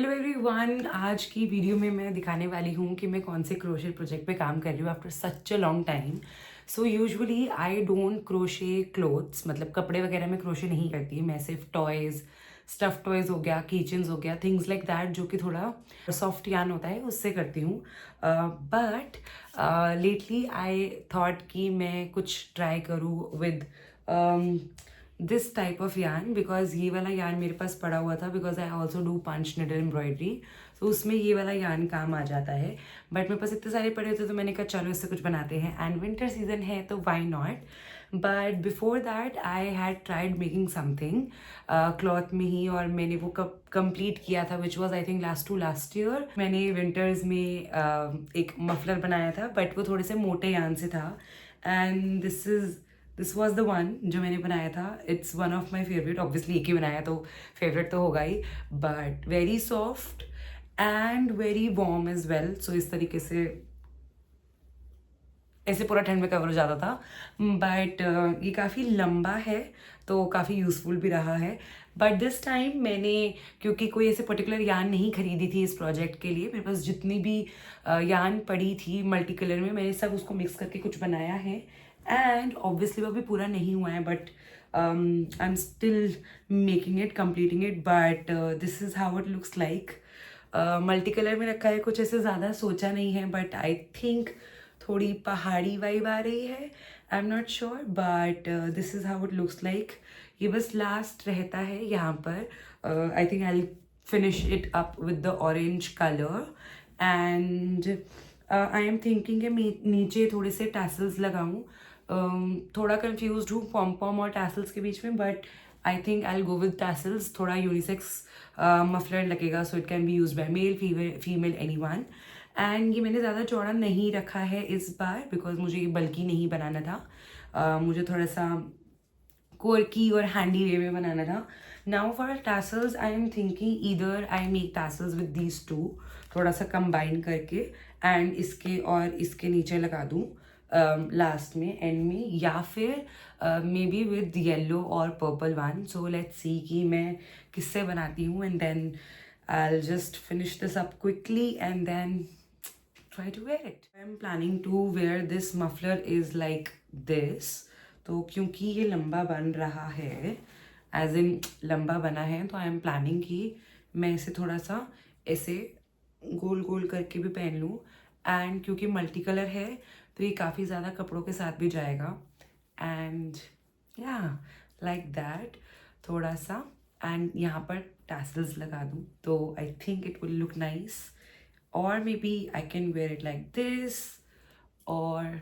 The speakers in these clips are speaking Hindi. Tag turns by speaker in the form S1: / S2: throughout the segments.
S1: हेलो एवरीवन, आज की वीडियो में मैं दिखाने वाली हूँ कि मैं कौन से क्रोशे प्रोजेक्ट पे काम कर रही हूँ after such a long time. So usually I don't crochet clothes, मतलब कपड़े वगैरह में क्रोशे नहीं करती। मैं सिर्फ टॉयज़, स्टफ टॉयज़ हो गया, किचन्स हो गया, थिंग्स लाइक दैट जो कि थोड़ा सॉफ्ट यान होता है उससे करती हूँ। बट लेटली आई थॉट कि मैं कुछ ट्राई करूँ with this type of yarn, because ये वाला यान मेरे पास पड़ा हुआ था, because I also do punch needle embroidery. तो उसमें ये वाला यान काम आ जाता है। बट मेरे पास इतने सारे पड़े होते तो मैंने कहा चलो इससे कुछ बनाते हैं, एंड विंटर सीजन है तो why not. But before that I had tried making something cloth में ही, और मैंने वो कंप्लीट किया था, which was I think last year. मैंने विंटर्स में एक मफलर बनाया था, बट वो थोड़े से मोटे यान से था। And this was the one जो मैंने बनाया था। It's one of my favourite, obviously एक ही बनाया तो फेवरेट तो होगा ही, but very soft and very warm as well. So इस तरीके से ऐसे पूरा ठंड में कवर हो जाता था। बट ये काफ़ी लंबा है तो काफ़ी यूज़फुल भी रहा है। बट दिस टाइम मैंने, क्योंकि कोई ऐसे पर्टिकुलर यान नहीं खरीदी थी इस प्रोजेक्ट के लिए, मेरे पास जितनी भी यान पड़ी थी मल्टी कलर में, मैंने सब उसको मिक्स करके कुछ बनाया है। एंड ऑब्वियसली वो भी पूरा नहीं हुआ है, but I am still making it, completing it, but this is how it looks like. Multi colour में रखा है, कुछ ऐसे ज़्यादा सोचा नहीं है, बट आई थिंक थोड़ी पहाड़ी वाइब आ रही है। I am not sure, but this is how it looks like. ये बस लास्ट रहता है यहाँ पर। I think I finish it up with the orange colour, and I am thinking नीचे थोड़े से टैसल्स लगाऊँ। थोड़ा कंफ्यूज हूँ पॉम पॉम और टैसल्स के बीच में, but I think I will go with tassels. थोड़ा यूनिसेक्स मफलर लगेगा, so it can be use by male female any one. And ये मैंने ज़्यादा चौड़ा नहीं रखा है इस बार, बिकॉज मुझे ये बल्कि नहीं बनाना था। मुझे थोड़ा सा कोर्की और हैंडी वे में बनाना था। Now for tassels I am thinking either I make tassels with these two, थोड़ा सा कंबाइन करके, एंड इसके और इसके नीचे लगा दूँ लास्ट में, एंड में, या फिर मे बी विद येलो और purple one. So let's see कि मैं किससे बनाती हूँ, and then I'll just finish this up quickly and then try to wear it. I'm planning to wear this muffler is like this. तो क्योंकि ये लंबा बन रहा है, एज इन लंबा बना है, तो आई एम प्लानिंग कि मैं इसे थोड़ा सा ऐसे गोल गोल करके भी पहन लूँ। एंड क्योंकि मल्टी कलर है तो ये काफ़ी ज़्यादा कपड़ों के साथ भी जाएगा। एंड या लाइक दैट, थोड़ा सा, एंड यहाँ पर टैसल्स लगा दूँ तो I think it will look nice. और maybe I can wear it like this, और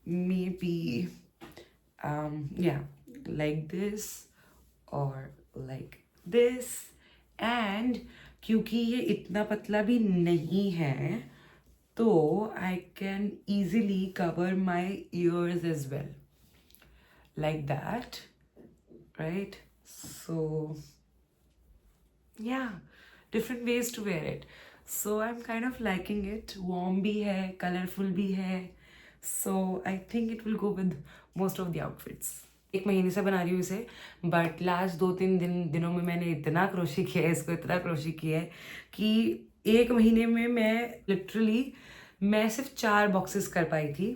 S1: maybe yeah, like this or like this. And क्योंकि ये इतना पतला भी नहीं है तो I can easily cover my ears as well, like that, right? So yeah, different ways to wear it. So I'm kind of liking it. Warm भी है, colorful भी है, so I think it will go with most of the outfits. एक महीने से बना रही हूँ इसे, बट लास्ट 2-3 दिनों में मैंने इतना क्रोशे किया है इसको, इतना क्रोशे किया है कि एक महीने में मैं सिर्फ 4 बॉक्सेस कर पाई थी।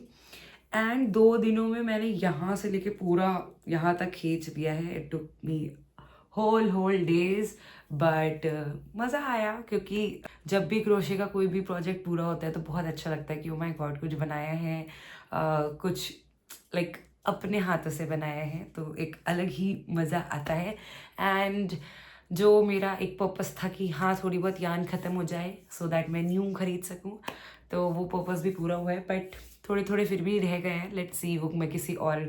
S1: एंड 2 दिनों में मैंने यहाँ से लेके पूरा यहाँ तक खींच दिया है। It took me whole days, but मज़ा आया, क्योंकि जब भी क्रोशे का कोई भी प्रोजेक्ट पूरा होता है तो बहुत अच्छा लगता है कि ओ माय गॉड कुछ बनाया है, कुछ लाइक अपने हाथों से बनाया है, तो एक अलग ही मज़ा आता है। एंड जो मेरा एक पर्पस था कि हाँ थोड़ी बहुत यान ख़त्म हो जाए सो दैट मैं न्यू खरीद सकूँ, तो वो पर्पस भी पूरा हुआ है, बट थोड़े थोड़े फिर भी रह गए हैं। लेट्स सी वो मैं किसी और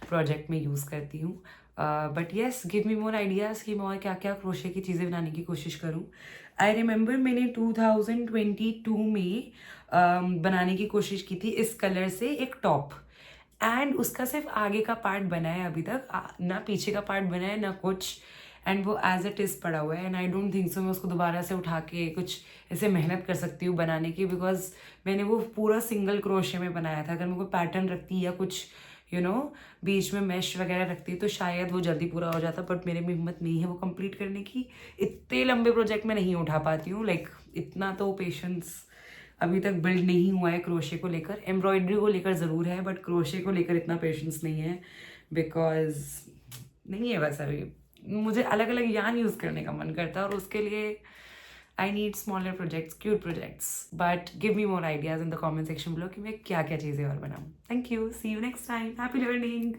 S1: प्रोजेक्ट में यूज़ करती हूँ। But yes, give me more ideas कि मैं और क्या क्या क्रोशे की चीज़ें बनाने की कोशिश करूँ। आई रिमेंबर मैंने 2022 में बनाने की कोशिश की थी इस कलर से एक टॉप, एंड उसका सिर्फ आगे का पार्ट बना है अभी तक, ना पीछे का पार्ट बना है ना कुछ, एंड वो एज इट इज़ पड़ा हुआ है। And I don't think so मैं उसको दोबारा से उठा के कुछ ऐसे मेहनत कर सकती हूँ बनाने की, बिकॉज मैंने वो पूरा सिंगल क्रोशे में बनाया था। अगर मैं कोई पैटर्न रखती या कुछ बीच में मैश वगैरह रखती तो शायद वो जल्दी पूरा हो जाता, बट मेरे में हिम्मत नहीं है वो कंप्लीट करने की। इतने लंबे प्रोजेक्ट मैं नहीं उठा पाती हूँ, लाइक इतना तो पेशेंस अभी तक बिल्ड नहीं हुआ है क्रोशे को लेकर। एम्ब्रॉयडरी को लेकर ज़रूर है, बट क्रोशे को लेकर इतना पेशेंस नहीं है, बिकॉज नहीं है बस अभी। मुझे अलग अलग यान यूज़ करने का मन करता है, और उसके लिए I need smaller projects, cute projects. But give me more ideas in the comment section below कि मैं क्या क्या चीज़ें और बनाऊँ। Thank you, see you next time, happy learning.